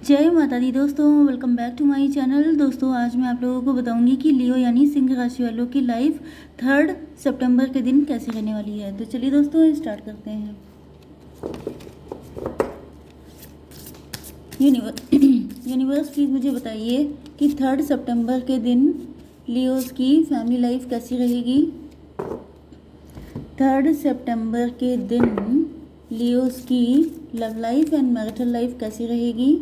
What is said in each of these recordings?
जय माता दी दोस्तों, welcome back to my channel. दोस्तों आज मैं आप लोगों को बताऊंगी कि लियो यानी सिंह राशि वालों की लाइफ 3 सितंबर के दिन कैसे रहने वाली है। तो चलिए दोस्तों स्टार्ट करते हैं। यूनिवर्स प्लीज़ मुझे बताइए कि 3 सितंबर के दिन लियोस की फैमिली लाइफ कैसी रहेगी। 3 सितंबर के दिन लियोस की love life and marital life कैसी रहेगी।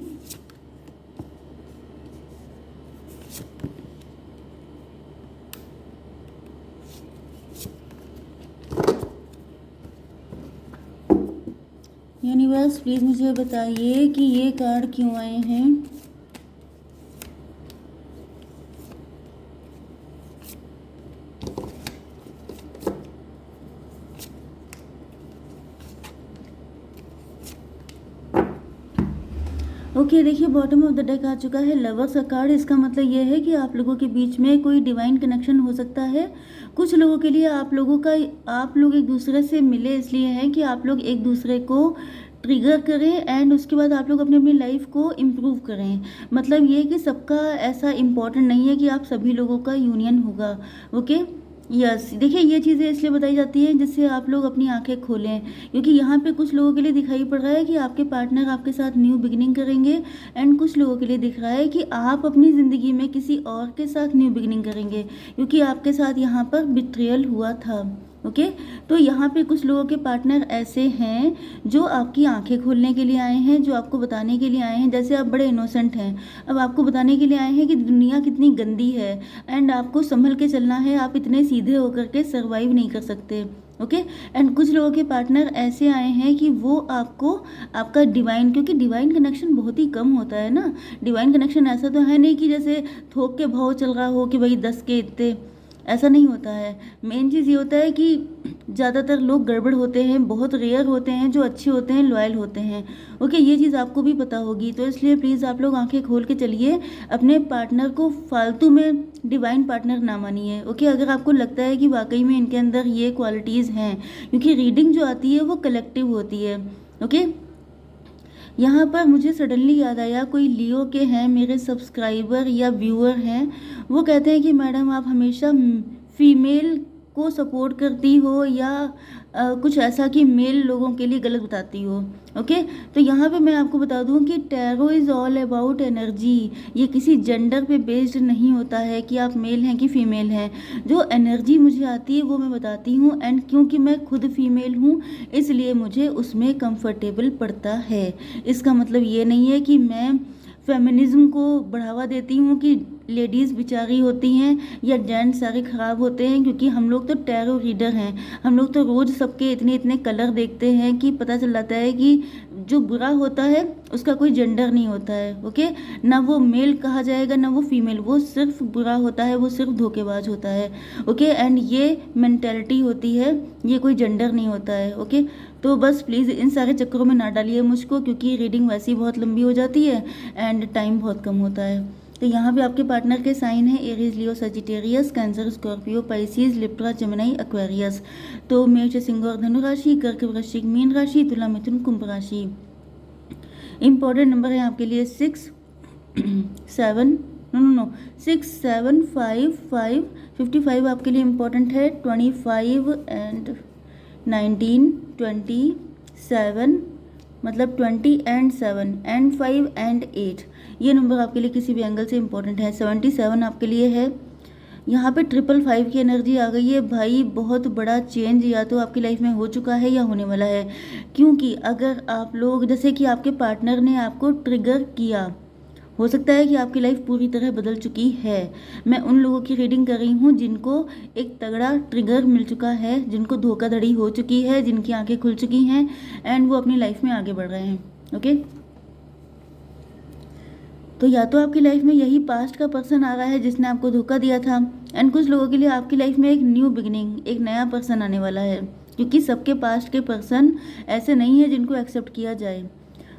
यूनिवर्स प्लीज़ मुझे बताइए कि ये कार्ड क्यों आए हैं। ओके देखिए, बॉटम ऑफ द डेक आ चुका है लवर्स का कार्ड। इसका मतलब ये है कि आप लोगों के बीच में कोई डिवाइन कनेक्शन हो सकता है। कुछ लोगों के लिए आप लोग एक दूसरे से मिले इसलिए है कि आप लोग एक दूसरे को ट्रिगर करें एंड उसके बाद आप लोग अपनी अपनी लाइफ को इम्प्रूव करें। मतलब ये कि सबका ऐसा इम्पोर्टेंट नहीं है कि आप सभी लोगों का यूनियन होगा। ओके यस देखिए, ये चीज़ें इसलिए बताई जाती हैं जिससे आप लोग अपनी आंखें खोलें, क्योंकि यहाँ पे कुछ लोगों के लिए दिखाई पड़ रहा है कि आपके पार्टनर आपके साथ न्यू बिगिनिंग करेंगे एंड कुछ लोगों के लिए दिख रहा है कि आप अपनी ज़िंदगी में किसी और के साथ न्यू बिगिनिंग करेंगे, क्योंकि आपके साथ यहाँ पर बिट्रियल हुआ था। ओके तो यहाँ पे कुछ लोगों के पार्टनर ऐसे हैं जो आपकी आंखें खोलने के लिए आए हैं, जो आपको बताने के लिए आए हैं। जैसे आप बड़े इनोसेंट हैं, अब आपको बताने के लिए आए हैं कि दुनिया कितनी गंदी है एंड आपको संभल के चलना है। आप इतने सीधे होकर के सर्वाइव नहीं कर सकते। ओके एंड कुछ लोगों के पार्टनर ऐसे आए हैं कि वो आपको आपका डिवाइन, क्योंकि डिवाइन कनेक्शन बहुत ही कम होता है ना। डिवाइन कनेक्शन ऐसा तो है नहीं कि जैसे थोक के भाव चल रहा हो कि भाई 10 के इतने, ऐसा नहीं होता है। मेन चीज़ ये होता है कि ज़्यादातर लोग गड़बड़ होते हैं, बहुत रेयर होते हैं जो अच्छे होते हैं, लॉयल होते हैं। ओके ये चीज़ आपको भी पता होगी, तो इसलिए प्लीज़ आप लोग आंखें खोल के चलिए। अपने पार्टनर को फालतू में डिवाइन पार्टनर ना मानिए। ओके अगर आपको लगता है कि वाकई में इनके अंदर ये क्वालिटीज़ हैं, क्योंकि रीडिंग जो आती है वो कलेक्टिव होती है। ओके यहाँ पर मुझे सडनली याद आया, कोई लियो के हैं मेरे सब्सक्राइबर या व्यूअर हैं, वो कहते हैं कि मैडम आप हमेशा फीमेल को सपोर्ट करती हो या कुछ ऐसा कि मेल लोगों के लिए गलत बताती हो। ओके तो यहाँ पे मैं आपको बता दूँ कि tarot is all about energy. ये किसी जेंडर पे बेस्ड नहीं होता है कि आप मेल हैं कि फीमेल हैं। जो एनर्जी मुझे आती है वो मैं बताती हूँ एंड क्योंकि मैं खुद फीमेल हूँ इसलिए मुझे उसमें कंफर्टेबल पड़ता है। इसका मतलब ये नहीं है कि मैं फेमिनिज्म को बढ़ावा देती हूँ कि लेडीज़ बेचारी होती हैं या जेंट्स सारे ख़राब होते हैं, क्योंकि हम लोग तो टैरो रीडर हैं। हम लोग तो रोज़ सबके इतने इतने कलर देखते हैं कि पता चल जाता है कि जो बुरा होता है उसका कोई जेंडर नहीं होता है। ओके ना वो मेल कहा जाएगा ना वो फीमेल, वो सिर्फ बुरा होता है, वो सिर्फ धोखेबाज होता है। ओके एंड ये मेंटेलिटी होती है, ये कोई जेंडर नहीं होता है। ओके तो बस प्लीज़ इन सारे चक्करों में ना डालिए मुझको, क्योंकि रीडिंग वैसे ही बहुत लंबी हो जाती है एंड टाइम बहुत कम होता है। तो यहाँ पे आपके पार्टनर के साइन है Aries, Leo, Sagittarius, Cancer, Scorpio, Pisces, Libra, Gemini, Aquarius. तो मेष, सिंह और धनु राशि, कर्क, वृश्चिक, मीन राशि, तुला, मिथुन, कुंभ राशि। इंपॉर्टेंट नंबर है आपके लिए 6 7 नो 6 7 5 5 55 आपके लिए इम्पोर्टेंट है। 25 एंड 19 27 मतलब 20 एंड 7 एंड 5 एंड 8 ये नंबर आपके लिए किसी भी एंगल से इम्पोर्टेंट है। 77 आपके लिए है। यहाँ पे 555 की एनर्जी आ गई है भाई। बहुत बड़ा चेंज या तो आपकी लाइफ में हो चुका है या होने वाला है, क्योंकि अगर आप लोग जैसे कि आपके पार्टनर ने आपको ट्रिगर किया, हो सकता है कि आपकी लाइफ पूरी तरह बदल चुकी है। मैं उन लोगों की रीडिंग कर रही हूँ जिनको एक तगड़ा ट्रिगर मिल चुका है, जिनको धोखाधड़ी हो चुकी है, जिनकी आंखें खुल चुकी हैं एंड वो अपनी लाइफ में आगे बढ़ रहे हैं। ओके तो या तो आपकी लाइफ में यही पास्ट का पर्सन आ रहा है जिसने आपको धोखा दिया था एंड कुछ लोगों के लिए आपकी लाइफ में एक न्यू बिगिनिंग, एक नया पर्सन आने वाला है, क्योंकि सबके पास्ट के पर्सन ऐसे नहीं है जिनको एक्सेप्ट किया जाए।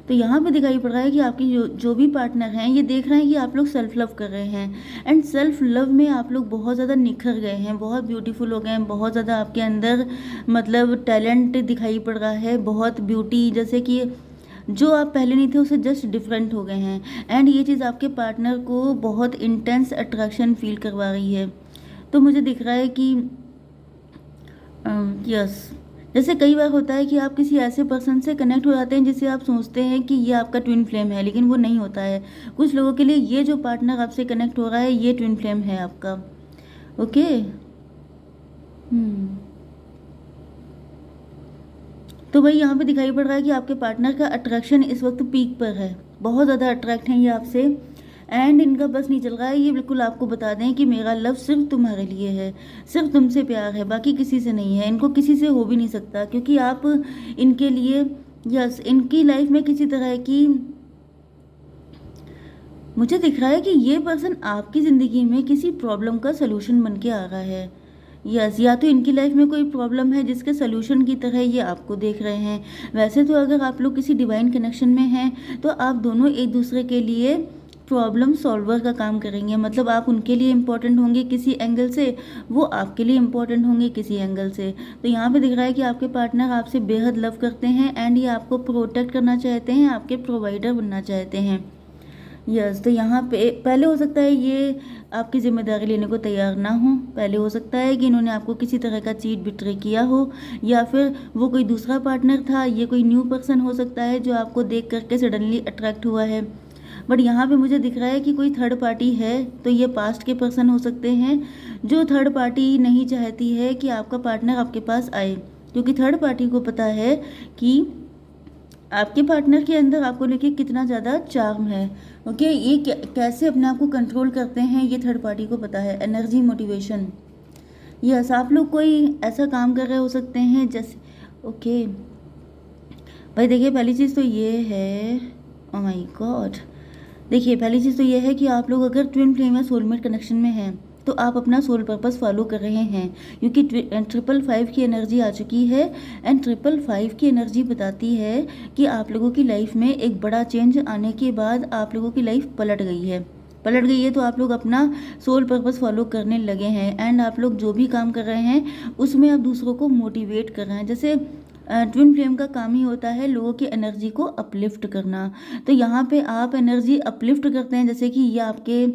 तो यहाँ पे दिखाई पड़ रहा है कि आपकी जो भी पार्टनर हैं ये देख रहे हैं कि आप लोग सेल्फ लव कर रहे हैं एंड सेल्फ लव में आप लोग बहुत ज़्यादा निखर गए हैं, बहुत ब्यूटीफुल हो गए हैं, बहुत ज़्यादा आपके अंदर मतलब टैलेंट दिखाई पड़ रहा है, बहुत ब्यूटी। जैसे कि जो आप पहले नहीं थे उससे जस्ट डिफरेंट हो गए हैं। एंड ये चीज़ आपके पार्टनर को बहुत इंटेंस अट्रैक्शन फील करवा रही है। तो मुझे दिख रहा है कि यस, जैसे कई बार होता है कि आप किसी ऐसे पर्सन से कनेक्ट हो जाते हैं जिसे आप सोचते हैं कि ये आपका ट्विन फ्लेम है, लेकिन वो नहीं होता है। कुछ लोगों के लिए ये जो पार्टनर आपसे कनेक्ट हो रहा है ये ट्विन फ्लेम है आपका। ओके। तो भाई यहाँ पे दिखाई पड़ रहा है कि आपके पार्टनर का अट्रैक्शन इस वक्त पीक पर है, बहुत ज़्यादा अट्रैक्ट हैं ये आपसे। एंड इनका बस नहीं चल रहा है, ये बिल्कुल आपको बता दें कि मेरा लव सिर्फ तुम्हारे लिए है, सिर्फ तुमसे प्यार है, बाकी किसी से नहीं है। इनको किसी से हो भी नहीं सकता, क्योंकि आप इनके लिए, यस, इनकी लाइफ में किसी तरह की, मुझे दिख रहा है कि ये पर्सन आपकी ज़िंदगी में किसी प्रॉब्लम का सलूशन बन के आ रहा है। यस, या तो इनकी लाइफ में कोई प्रॉब्लम है जिसके सलूशन की तरह ये आपको देख रहे हैं। वैसे तो अगर आप लोग किसी डिवाइन कनेक्शन में हैं तो आप दोनों एक दूसरे के लिए प्रॉब्लम सॉल्वर का काम करेंगे। मतलब आप उनके लिए इम्पोर्टेंट होंगे किसी एंगल से, वो आपके लिए इम्पोर्टेंट होंगे किसी एंगल से। तो यहाँ पे दिख रहा है कि आपके पार्टनर आपसे बेहद लव करते हैं एंड ये आपको प्रोटेक्ट करना चाहते हैं, आपके प्रोवाइडर बनना चाहते हैं। यस, तो यहाँ पे पहले हो सकता है ये आपकी जिम्मेदारी लेने को तैयार ना हो। पहले हो सकता है कि इन्होंने आपको किसी तरह का चीट बिट्रे किया हो, या फिर वो कोई दूसरा पार्टनर था, ये कोई न्यू पर्सन हो सकता है जो आपको देख करके सडनली अट्रैक्ट हुआ है। बट यहाँ पे मुझे दिख रहा है कि कोई थर्ड पार्टी है, तो ये पास्ट के पर्सन हो सकते हैं। जो थर्ड पार्टी नहीं चाहती है कि आपका पार्टनर आपके पास आए, क्योंकि थर्ड पार्टी को पता है कि आपके पार्टनर के अंदर आपको लेके कितना ज़्यादा चार्म है। ओके, ये कैसे अपने आप को कंट्रोल करते हैं ये थर्ड पार्टी को पता है। एनर्जी, मोटिवेशन, यस, आप लोग कोई ऐसा काम कर रहे हो सकते हैं जैसे, ओके भाई देखिए, पहली चीज़ तो ये है, ओ माय गॉड, देखिए पहली चीज़ तो ये है कि आप लोग अगर ट्विन फ्लेम या सोलमेट कनेक्शन में हैं तो आप अपना सोल पर्पस फॉलो कर रहे हैं, क्योंकि 555 की एनर्जी आ चुकी है। एंड 555 की एनर्जी बताती है कि आप लोगों की लाइफ में एक बड़ा चेंज आने के बाद आप लोगों की लाइफ पलट गई है। तो आप लोग अपना सोल पर्पस फॉलो करने लगे हैं एंड आप लोग जो भी काम कर रहे हैं उसमें आप दूसरों को मोटिवेट कर रहे हैं। जैसे ट्विन फ्लेम का काम ही होता है लोगों की एनर्जी को अपलिफ्ट करना। तो यहाँ पे आप एनर्जी अपलिफ्ट करते हैं, जैसे कि ये आपके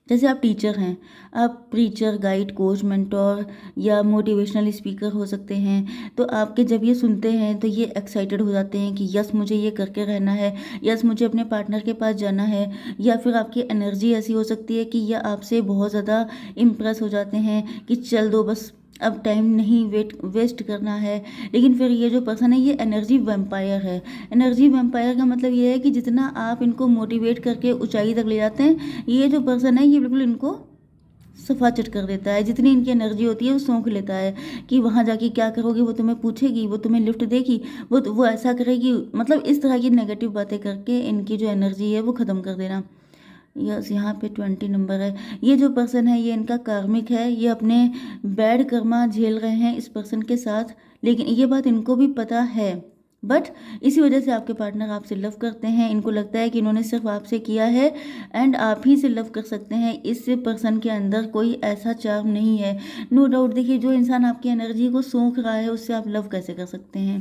जैसे आप टीचर हैं, आप प्रीचर, गाइड, कोच, मेंटोर या मोटिवेशनल स्पीकर हो सकते हैं। तो आपके जब ये सुनते हैं तो ये एक्साइटेड हो जाते हैं कि यस मुझे ये करके रहना है, यस मुझे अपने पार्टनर के पास जाना है। या फिर आपकी एनर्जी ऐसी हो सकती है कि यह आपसे बहुत ज़्यादा इम्प्रेस हो जाते हैं कि चल दो बस, अब टाइम नहीं वेस्ट करना है। लेकिन फिर ये जो पर्सन है ये एनर्जी वैम्पायर है। एनर्जी वैम्पायर का मतलब ये है कि जितना आप इनको मोटिवेट करके ऊंचाई तक ले जाते हैं, ये जो पर्सन है ये बिल्कुल इनको सफाचट कर देता है। जितनी इनकी एनर्जी होती है वो सौंक लेता है कि वहाँ जाके क्या करोगे, वो तुम्हें पूछेगी, वो तुम्हें लिफ्ट देगी, वो ऐसा करेगी। मतलब इस तरह की नेगेटिव बातें करके इनकी जो एनर्जी है वो ख़त्म कर देना। यस, यहाँ पे 20 नंबर है। ये जो पर्सन है ये इनका कार्मिक है, ये अपने बैड कर्मा झेल रहे हैं इस पर्सन के साथ, लेकिन ये बात इनको भी पता है। बट इसी वजह से आपके पार्टनर आपसे लव करते हैं। इनको लगता है कि इन्होंने सिर्फ आपसे किया है एंड आप ही से लव कर सकते हैं। इस पर्सन के अंदर कोई ऐसा चार्म नहीं है। नो डाउट, देखिए जो इंसान आपकी एनर्जी को सोख रहा है उससे आप लव कैसे कर सकते हैं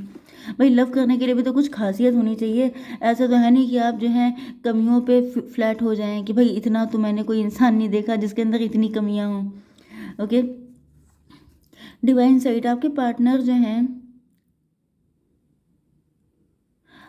भाई। लव करने के लिए भी तो कुछ खासियत होनी चाहिए। ऐसा तो है नहीं कि आप जो है कमियों पे फ्लैट हो जाएं कि भाई इतना तो मैंने कोई इंसान नहीं देखा जिसके अंदर इतनी कमियां हों। ओके, डिवाइन साइट, आपके पार्टनर जो हैं,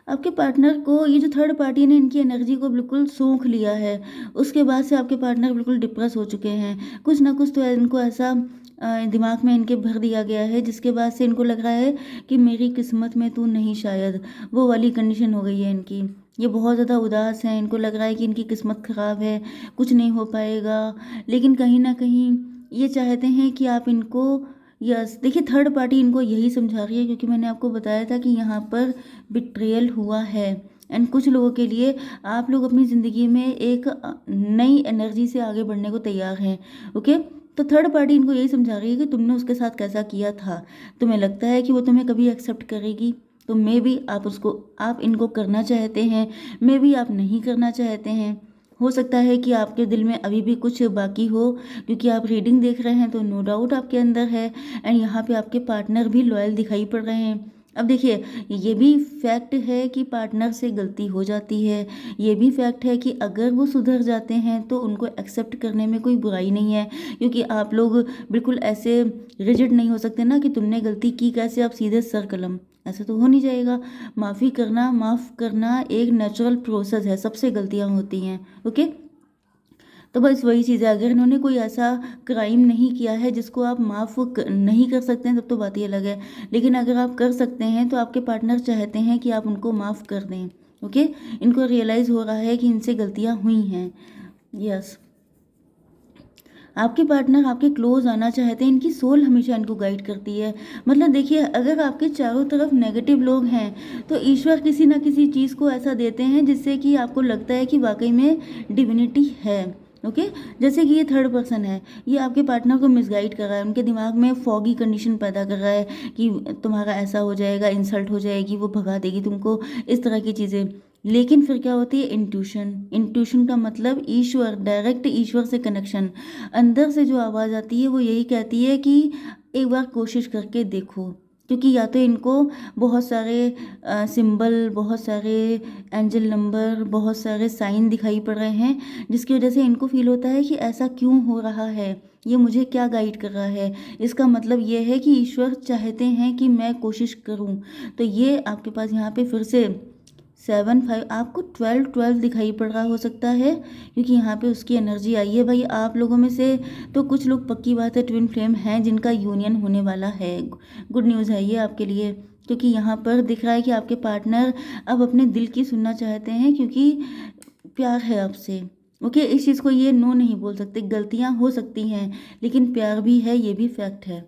आपके पार्टनर को ये जो थर्ड पार्टी ने इनकी एनर्जी को बिल्कुल सोख लिया है, उसके बाद से आपके पार्टनर बिल्कुल डिप्रेस हो चुके हैं। कुछ ना कुछ तो इनको ऐसा दिमाग में इनके भर दिया गया है जिसके बाद से इनको लग रहा है कि मेरी किस्मत में तू नहीं, शायद वो वाली कंडीशन हो गई है इनकी। ये बहुत ज़्यादा उदास हैं, इनको लग रहा है कि इनकी किस्मत ख़राब है, कुछ नहीं हो पाएगा। लेकिन कहीं ना कहीं ये चाहते हैं कि आप इनको, यस देखिए थर्ड पार्टी इनको यही समझा रही है, क्योंकि मैंने आपको बताया था कि यहाँ पर बिट्रेयल हुआ है। एंड कुछ लोगों के लिए आप लोग अपनी ज़िंदगी में एक नई एनर्जी से आगे बढ़ने को तैयार हैं। ओके, तो थर्ड पार्टी इनको यही समझा रही है कि तुमने उसके साथ कैसा किया था, तुम्हें लगता है कि वो तुम्हें कभी एक्सेप्ट करेगी, तो मे बी आप इनको करना चाहते हैं, मे बी आप नहीं करना चाहते हैं। हो सकता है कि आपके दिल में अभी भी कुछ बाकी हो, क्योंकि आप रीडिंग देख रहे हैं तो नो डाउट आपके अंदर है। एंड यहाँ पे आपके पार्टनर भी लॉयल दिखाई पड़ रहे हैं। अब देखिए, ये भी फैक्ट है कि पार्टनर से गलती हो जाती है, ये भी फैक्ट है कि अगर वो सुधर जाते हैं तो उनको एक्सेप्ट करने में कोई बुराई नहीं है, क्योंकि आप लोग बिल्कुल ऐसे रिजिड नहीं हो सकते ना कि तुमने गलती की कैसे आप सीधे सर कलम, ऐसे तो हो नहीं जाएगा। माफ़ करना एक नेचुरल प्रोसेस है, सबसे गलतियाँ होती हैं। ओके, तो बस वही चीज़ है, अगर इन्होंने कोई ऐसा क्राइम नहीं किया है जिसको आप नहीं कर सकते हैं, तब तो बात ही अलग है। लेकिन अगर आप कर सकते हैं तो आपके पार्टनर चाहते हैं कि आप उनको माफ़ कर दें। ओके, इनको रियलाइज़ हो रहा है कि इनसे गलतियाँ हुई हैं। यस, आपके पार्टनर आपके क्लोज आना चाहते हैं, इनकी सोल हमेशा इनको गाइड करती है। मतलब देखिए, अगर आपके चारों तरफ नेगेटिव लोग हैं तो ईश्वर किसी ना किसी चीज़ को ऐसा देते हैं जिससे कि आपको लगता है कि वाकई में डिविनिटी है। ओके, जैसे कि ये थर्ड पर्सन है, ये आपके पार्टनर को मिसगाइड कर रहा है, उनके दिमाग में फॉगी कंडीशन पैदा कर रहा है कि तुम्हारा ऐसा हो जाएगा, इंसल्ट हो जाएगी, वो भगा देगी तुमको, इस तरह की चीज़ें। लेकिन फिर क्या होती है, इंट्यूशन। इंट्यूशन का मतलब ईश्वर, डायरेक्ट ईश्वर से कनेक्शन। अंदर से जो आवाज़ आती है वो यही कहती है कि एक बार कोशिश करके देखो, क्योंकि या तो इनको बहुत सारे सिंबल, बहुत सारे एंजल नंबर, बहुत सारे साइन दिखाई पड़ रहे हैं, जिसकी वजह से इनको फील होता है कि ऐसा क्यों हो रहा है, ये मुझे क्या गाइड कर रहा है। इसका मतलब ये है कि ईश्वर चाहते हैं कि मैं कोशिश करूं। तो ये आपके पास यहाँ पे फिर से 7 5, आपको 12 दिखाई पड़ रहा हो सकता है, क्योंकि यहाँ पे उसकी एनर्जी आई है। भाई आप लोगों में से तो कुछ लोग, पक्की बात है, ट्विन फ्लेम हैं जिनका यूनियन होने वाला है। गुड न्यूज़ है ये आपके लिए, क्योंकि यहाँ पर दिख रहा है कि आपके पार्टनर अब अपने दिल की सुनना चाहते हैं, क्योंकि प्यार है आपसे। ओके, इस चीज़ को ये नो नहीं बोल सकते, गलतियाँ हो सकती हैं लेकिन प्यार भी है, ये भी फैक्ट है।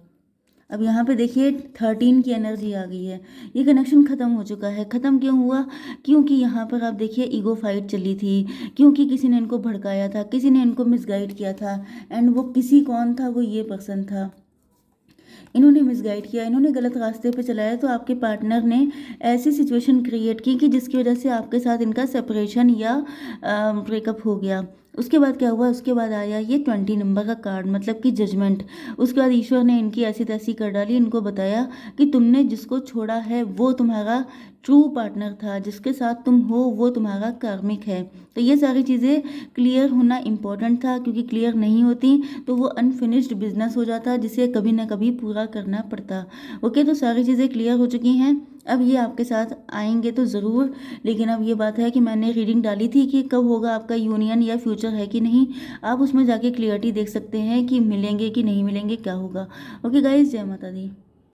अब यहाँ पे देखिए 13 की एनर्जी आ गई है, ये कनेक्शन ख़त्म हो चुका है। ख़त्म क्यों हुआ, क्योंकि यहाँ पर आप देखिए ईगो फाइट चली थी, क्योंकि किसी ने इनको भड़काया था, किसी ने इनको मिसगाइड किया था। एंड वो किसी कौन था, वो ये पर्सन था। इन्होंने मिसगाइड किया, इन्होंने गलत रास्ते पे चलाया, तो आपके पार्टनर ने ऐसी सिचुएशन क्रिएट की कि जिसकी वजह से आपके साथ इनका सेपरेशन या ब्रेकअप हो गया। उसके बाद क्या हुआ, उसके बाद आया ये 20 नंबर का कार्ड, मतलब कि जजमेंट। उसके बाद ईश्वर ने इनकी ऐसी तैसी कर डाली, इनको बताया कि तुमने जिसको छोड़ा है वो तुम्हारा ट्रू पार्टनर था, जिसके साथ तुम हो वो तुम्हारा कार्मिक है। तो ये सारी चीज़ें क्लियर होना इम्पोर्टेंट था, क्योंकि क्लियर नहीं होती तो वो अनफिनिश्ड बिजनेस हो जाता, जिसे कभी ना कभी पूरा करना पड़ता। ओके, तो सारी चीज़ें क्लियर हो चुकी हैं। अब ये आपके साथ आएंगे तो ज़रूर, लेकिन अब ये बात है कि मैंने रीडिंग डाली थी कि कब होगा आपका यूनियन या फ्यूचर है कि नहीं। आप उसमें जाके क्लियरिटी देख सकते हैं कि मिलेंगे कि नहीं मिलेंगे, क्या होगा। ओके गाइज, जय माता दी।